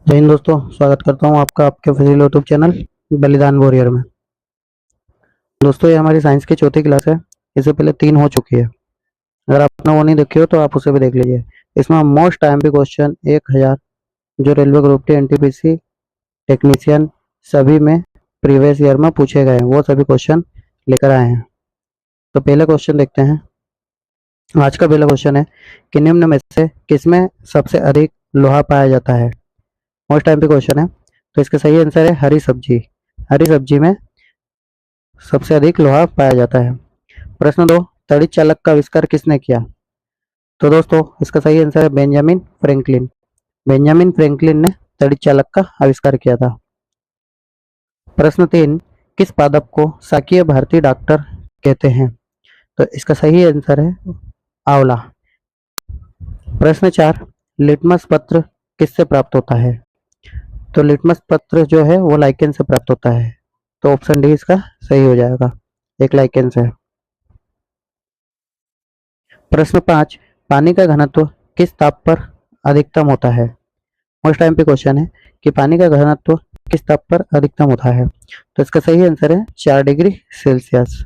जय हिंद दोस्तों, स्वागत करता हूं आपका आपके फेसबुक यूट्यूब चैनल बलिदान वॉरियर में। दोस्तों, ये हमारी साइंस की चौथी क्लास है। इससे पहले 3 हो चुकी है। अगर आपने वो नहीं देखी हो तो आप उसे भी देख लीजिए। इसमें हम मोस्ट आईएमपी क्वेश्चन 1000 जो railway group T NTPC technician सभी में प्रीवियस ईयर में पूछे गए हैं, वो सभी क्वेश्चन लेकर आए हैं। तो पहले क्वेश्चन देखते हैं। आज का पहला क्वेश्चन है कि निम्न में से किसमें सबसे अधिक लोहा पाया जाता है। मोस्ट आईएमपी क्वेश्चन है, तो इसका सही आंसर है हरी सब्जी। हरी सब्जी में सबसे अधिक लोहा पाया जाता है। प्रश्न 2, तड़ित चालक का आविष्कार किसने किया। तो दोस्तों, इसका सही आंसर है बेंजामिन फ्रैंकलिन। बेंजामिन फ्रैंकलिन ने तड़ित चालक का आविष्कार किया था। प्रश्न 3, किस पादप को शाकीय भारतीय डॉक्टर कहते हैं। तो इसका सही आंसर है आंवला। प्रश्न 4, लिटमस पत्र किससे प्राप्त होता है। तो लिटमस पत्र जो है वो लाइकेन से प्राप्त होता है। तो ऑप्शन डी इसका सही हो जाएगा, एक लाइकेन से। प्रश्न 5, पानी का घनत्व किस ताप पर अधिकतम होता है। मोस्ट टाइम पे क्वेश्चन है कि पानी का घनत्व किस ताप पर अधिकतम होता है। तो इसका सही आंसर है 4 डिग्री सेल्सियस।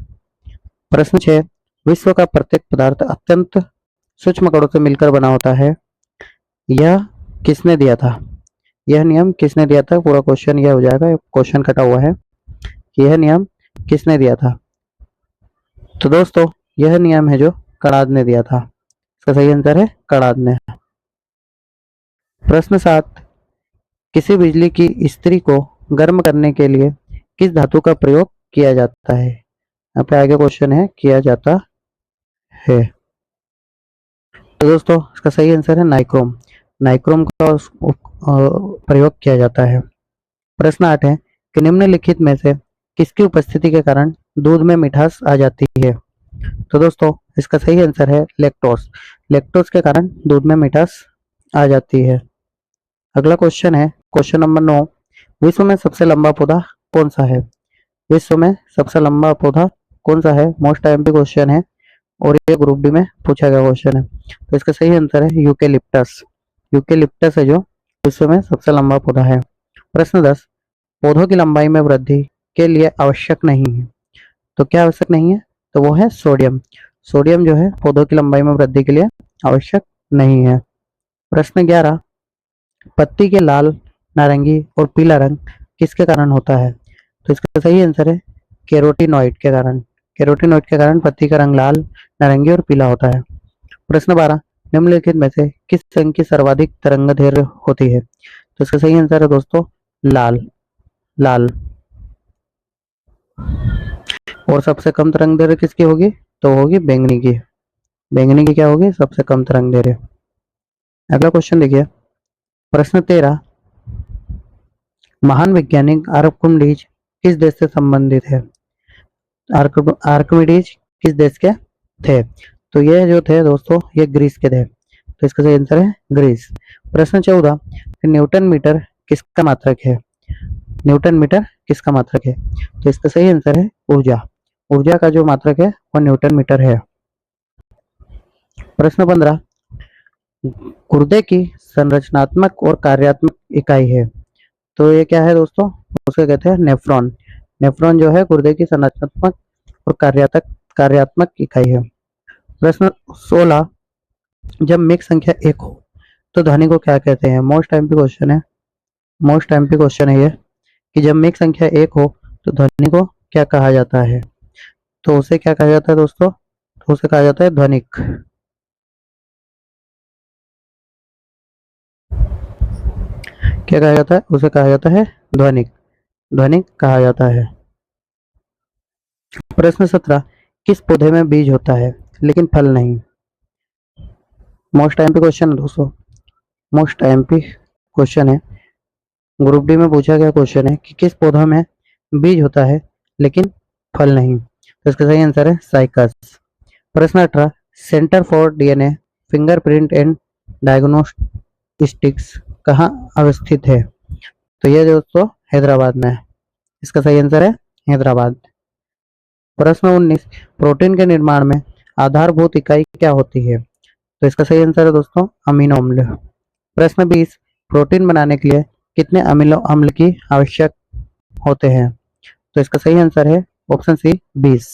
प्रश्न 6, विश्व का प्रत्येक पदार्थ अत्यंत सूक्ष्म कणों से मिलकर बना होता है, यह किसने दिया था। यह नियम किसने दिया था, पूरा क्वेश्चन यह हो जाएगा, क्वेश्चन कटा हुआ है कि यह नियम किसने दिया था। तो दोस्तों, यह नियम है जो कणाद ने दिया था। इसका सही आंसर है कणाद ने। प्रश्न 7, किसी बिजली की इस्त्री को गर्म करने के लिए किस धातु का प्रयोग किया जाता है। यहाँ पे आगे क्वेश्चन है किया जाता है। तो दोस्तों, इसका सही आंसर है नाइक्रोम। नाइक्रोम का प्रयोग किया जाता है। प्रश्न 8 है कि निम्नलिखित में से किसकी उपस्थिति के कारण दूध में मिठास आ जाती है। तो दोस्तों, इसका सही आंसर है लैक्टोज। लैक्टोज के कारण दूध में मिठास आ जाती है। अगला क्वेश्चन है क्वेश्चन नंबर 9, विश्व में सबसे लंबा पौधा कौन सा है। विश्व में सबसे लंबा पौधा कौन सा है, मोस्ट आईएमपी क्वेश्चन है और ये ग्रुप डी में पूछा गया क्वेश्चन है। तो इसका सही आंसर है यूकेलिप्टस। यूकेलिप्टस है जो विश्व में सबसे लंबा पौधा है। प्रश्न 10, पौधों की लंबाई में वृद्धि के लिए आवश्यक नहीं है। तो क्या आवश्यक नहीं है, तो वो है सोडियम। सोडियम जो है पौधों की लंबाई में वृद्धि के लिए आवश्यक नहीं है। प्रश्न 11, पत्ती के लाल, नारंगी और पीला रंग किसके कारण होता है। तो इसका सही आंसर है कैरोटीनॉइड के कारण। कैरोटीनॉइड के कारण पत्ती का रंग लाल, नारंगी और पीला होता है। प्रश्न 12, निम्नलिखित में से किस रंग की सर्वाधिक तरंगदैर्घ्य होती है। तो इसका सही आंसर है दोस्तों लाल। लाल। और सबसे कम तरंगदैर्घ्य किसकी होगी, तो होगी बैंगनी की। बैंगनी की क्या होगी, सबसे कम तरंगदैर्घ्य। अगला क्वेश्चन देखिए। प्रश्न 13, महान वैज्ञानिक आर्किमिडीज किस देश से संबंधित है। आर्किमिडीज किस देश के थे। तो ये जो थे दोस्तों, ये ग्रीस के थे। तो इसका सही आंसर है ग्रीस। प्रश्न 14, न्यूटन मीटर किसका मात्रक है। न्यूटन मीटर किसका मात्रक है। तो इसका सही आंसर है ऊर्जा। ऊर्जा का जो मात्रक है वो न्यूटन मीटर है। प्रश्न 15, गुर्दे की संरचनात्मक और कार्यात्मक इकाई है। तो ये क्या है दोस्तों, उसे कहते हैं नेफ्रॉन। नेफ्रॉन जो है गुर्दे की संरचनात्मक और कार्यात्मक इकाई है। प्रश्न 16, जब मेक संख्या 1 हो तो ध्वनि को क्या कहते हैं। मोस्ट एमपी क्वेश्चन है। मोस्ट एमपी क्वेश्चन है ये कि जब मेक संख्या 1 हो तो ध्वनि को क्या कहा जाता है। तो उसे क्या कहा जाता है दोस्तों, तो उसे कहा जाता है ध्वनिक। क्या कहा जाता है, उसे कहा जाता है ध्वनिक। ध्वनिक कहा जाता है। प्रश्न 17, किस पौधे में बीज होता है लेकिन फल नहीं। मोस्ट एमपी क्वेश्चन है दोस्तों। मोस्ट एमपी क्वेश्चन है, ग्रुप डी में पूछा गया क्वेश्चन है कि किस पौधा में बीज होता है लेकिन फल नहीं। तो इसका सही आंसर है साइकस। प्रश्न 18, centre for DNA fingerprint and diagnostics कहाँ अवस्थित है। तो ये दोस्तों हैदराबाद में है। इसका सही आंसर है हैदराबाद। प्रश्न 19, प्रोटीन के निर्माण में आधारभूत इकाई क्या होती है। तो इसका सही आंसर है दोस्तों अमीनो अम्ल। प्रश्न 20, प्रोटीन बनाने के लिए कितने अमीनो अम्ल की आवश्यक होते हैं? तो इसका सही आंसर है ऑप्शन सी 20।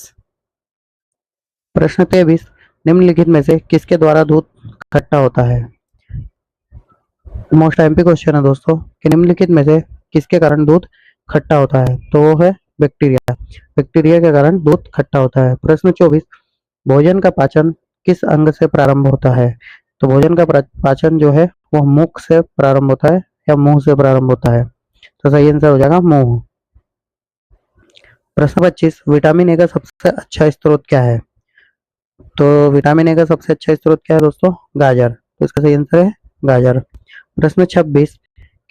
प्रश्न 23, निम्नलिखित में से किसके द्वारा दूध खट्टा होता है? मोस्ट एमपी क्वेश्चन है दोस्तों कि निम्नलिखित में से किसके कारण दूध खट्टा होता है? तो वो है बैक्टीरिया। बैक्टीरिया के कारण दूध खट्टा होता है। प्रश्न 24, भोजन का पाचन किस अंग से प्रारंभ होता है? तो भोजन का पाचन जो है वो मुख से प्रारंभ होता है या मुंह से प्रारंभ होता है? तो सही आंसर हो जाएगा मुंह। प्रश्न 25, विटामिन ए का सबसे अच्छा स्रोत क्या है? तो विटामिन ए का सबसे अच्छा स्रोत क्या है दोस्तों? गाजर। तो इसका सही आंसर है गाजर। प्रश्न 26,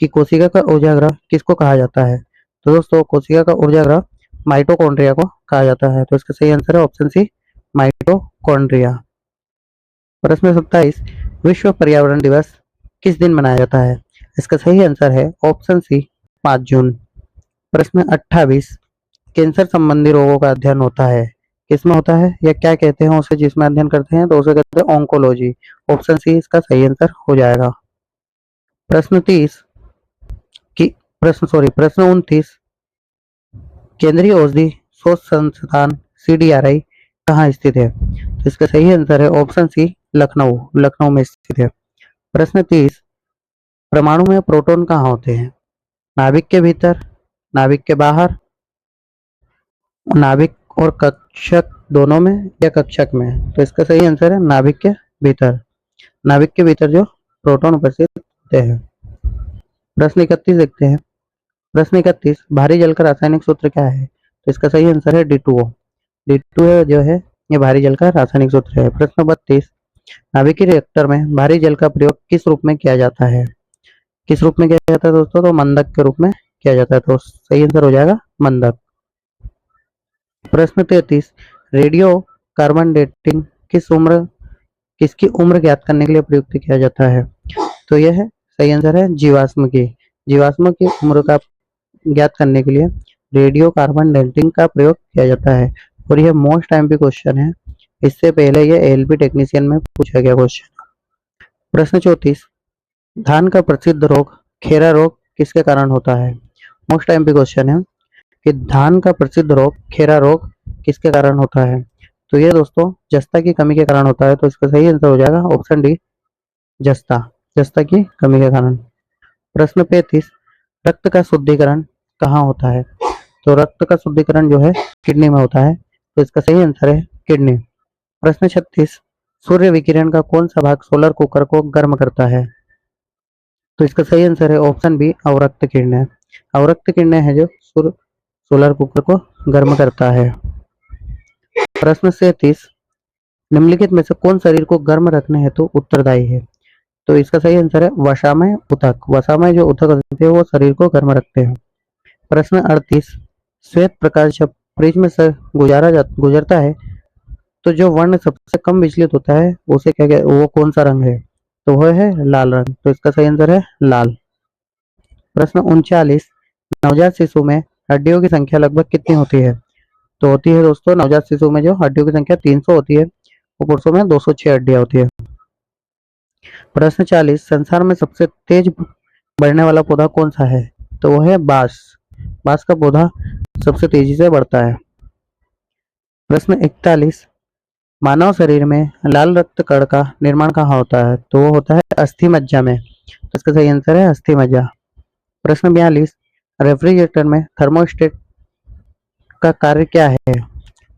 कि कोशिका का ऊर्जाग्रह किसको कहा जाता है? तो दोस्तों कोशिका का ऊर्जाग्रह माइटोकॉन्ड्रिया को कहा जाता है। तो इसका सही आंसर है ऑप्शन सी माइटोकॉन्ड्रिया। प्रश्न 27, विश्व पर्यावरण दिवस किस दिन मनाया जाता है? इसका सही आंसर है ऑप्शन सी 5 जून। प्रश्न 28, कैंसर संबंधी रोगों का अध्ययन होता है किसमें होता है या क्या कहते हैं उसे जिसमें अध्ययन करते हैं? तो उसे कहते हैं ऑन्कोलॉजी। ऑप्शन सी इसका सही आंसर हो जाएगा। प्रश्न 30 की प्रश्न 29, केंद्रीय औषधि शोध संस्थान CDRI कहाँ स्थित है? तो इसका सही आंसर है ऑप्शन सी लखनऊ। लखनऊ में स्थित है। प्रश्न 30, परमाणु में प्रोटॉन कहाँ होते हैं? नाभिक के भीतर, नाभिक के बाहर, नाभिक और कक्षक दोनों में या कक्षक में? तो इसका सही आंसर है नाभिक के भीतर। नाभिक के भीतर जो प्रोटॉन उपस्थित होते हैं। प्रश्न 31 देखते हैं। प्रश्न 31, भारी जल का रासायनिक सूत्र क्या है? तो इसका सही आंसर है D2O। D2O जो है ये भारी जल का रासायनिक सूत्र है। प्रश्न 32, नाभिकीय रिएक्टर में भारी जल का प्रयोग किस रूप में किया जाता है? किस रूप में किया जाता है दोस्तों? तो मंदक के रूप में किया जाता है। तो सही आंसर हो जाएगा मंदक। प्रश्न 33, रेडियो कार्बन डेटिंग किसकी उम्र ज्ञात करने के लिए प्रयुक्त किया जाता है? तो यह है सही आंसर है जीवाश्म की। जीवाश्म की उम्र का ज्ञात करने के लिए रेडियो कार्बन डेटिंग का प्रयोग किया जाता है और यह मोस्ट एमपी क्वेश्चन है। इससे पहले यह एलपी टेक्नीशियन में पूछा गया क्वेश्चन। प्रश्न 34, धान का प्रसिद्ध रोग खेरा रोग किसके कारण होता है? मोस्ट एमपी क्वेश्चन है कि धान का प्रसिद्ध रोग खेरा रोग किसके कारण होता है? तो ये दोस्तों जस्ता की कमी के कारण होता है। तो इसका सही आंसर हो जाएगा ऑप्शन डी जस्ता। जस्ता की कमी के कारण। प्रश्न 35, रक्त का शुद्धिकरण कहाँ होता है? तो रक्त का शुद्धिकरण जो है किडनी में होता है। तो इसका सही आंसर है किडनी। प्रश्न 36, सूर्य विकिरण का कौन सा भाग सोलर कुकर को गर्म करता है? तो इसका सही आंसर है ऑप्शन बी अवरक्त किरणें। अवरक्त किरणें है जो सोलर कुकर को गर्म करता है। प्रश्न 37, निम्नलिखित में से कौन शरीर को गर्म रखने हेतु उत्तरदायी है? तो इसका सही आंसर है वसामय ऊतक। वसामय जो ऊतक होते हैं वो शरीर को गर्म रखते हैं। प्रश्न 38, श्वेत प्रकाश जब प्रिज्म से गुजरता है तो जो वर्ण सबसे कम विचलित होता है उसे क्या वो कौन सा रंग है? तो वह है लाल रंग। तो इसका सही आंसर है लाल। प्रश्न 39, नवजात शिशु में हड्डियों की संख्या लगभग कितनी होती है? तो होती है दोस्तों नवजात शिशु में जो हड्डियों की संख्या 300 होती है और पुरुषों में 206 हड्डियां होती है। प्रश्न 40, संसार में सबसे तेज बढ़ने वाला पौधा कौन सा है? तो वो है बांस। बांस का पौधा सबसे तेजी से बढ़ता है। प्रश्न 41, मानव शरीर में लाल रक्त कण का निर्माण कहाँ होता है? तो वो होता है अस्थि मज्जा में। तो इसका सही आंसर है अस्थि मज्जा। प्रश्न 42, रेफ्रिजरेटर में थर्मोस्टेट का कार्य क्या है?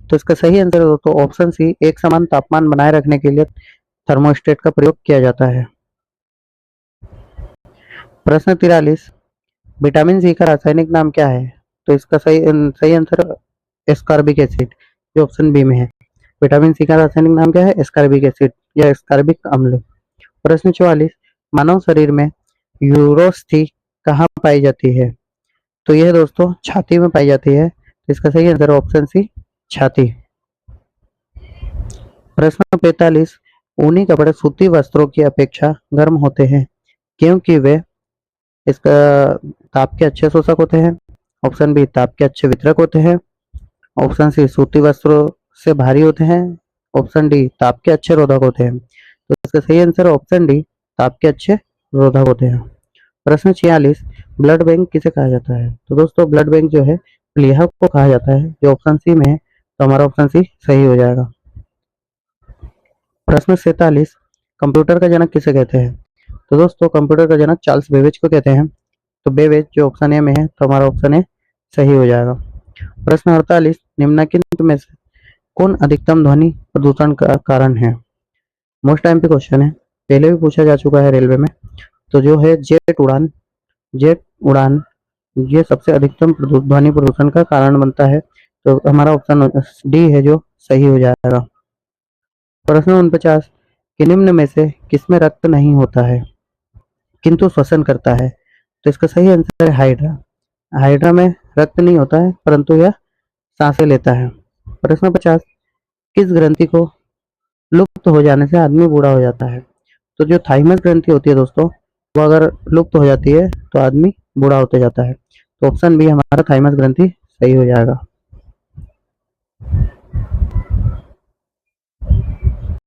तो इसका सही आंसर है दोस्तों ऑप्शन सी एक समान तापमान बनाए रखने के लिए थर्मोस्टेट का प्रयोग किया जाता है। प्रश्न 43, विटामिन सी का रासायनिक नाम क्या है? तो इसका सही आंसर एस्कॉर्बिक एसिड जो ऑप्शन बी में है। विटामिन सी का रासायनिक नाम क्या है? एस्कॉर्बिक एसिड या एस्कॉर्बिक अम्ल। प्रश्न 44, मानव शरीर में यूरोस्थी कहाँ पाई जाती है? तो यह दोस्तों छाती में पाई जाती है। इसका सही आंसर ऑप्शन सी छाती। प्रश्न 45, ऊनी कपड़े सूती वस्त्रों की अपेक्षा गर्म होते हैं क्योंकि वे इसका ताप के अच्छे शोषक होते हैं। ऑप्शन बी ताप के अच्छे वितरक होते हैं। ऑप्शन सी सूती वस्त्रों से भारी होते हैं। ऑप्शन डी ताप के अच्छे रोधक होते हैं। तो इसका सही आंसर ऑप्शन डी ताप के अच्छे रोधक होते हैं। प्रश्न 46, ब्लड बैंक किसे कहा जाता है? तो दोस्तों ब्लड बैंक जो है प्लीहा को कहा जाता है, जो ऑप्शन सी में है, तो हमारा ऑप्शन सी सही हो जाएगा। प्रश्न 47, कंप्यूटर का जनक किसे कहते हैं? तो दोस्तों कंप्यूटर का जनक चार्ल्स बेबेज को कहते हैं, तो बेबेज जो ऑप्शन ए में है, तो हमारा ऑप्शन ए सही हो जाएगा। प्रश्न 48, निम्नलिखित में से कौन अधिकतम ध्वनि प्रदूषण का कारण है? मोस्ट टाइम पे क्वेश्चन है, पहले भी पूछा जा चुका है रेलवे में। तो जो है जेट उड़ान ये सबसे अधिकतम ध्वनि प्रदूषण का कारण बनता है, तो हमारा ऑप्शन डी है जो सही हो जाएगा। प्रश्न 49, कि निम्न में से किसमें रक्त नहीं होता है किंतु श्वसन करता है? तो इसका सही आंसर है हाइड्रा। हाइड्रा में रक्त नहीं होता है परंतु यह सांसें लेता है। प्रश्न 50, किस ग्रंथि को लुप्त हो जाने से आदमी बूढ़ा हो जाता है? तो जो थाइमस ग्रंथि होती है दोस्तों, वो अगर लुप्त हो जाती है तो आदमी बूढ़ा होते जाता है, तो ऑप्शन बी हमारा थाइमस ग्रंथि सही हो जाएगा।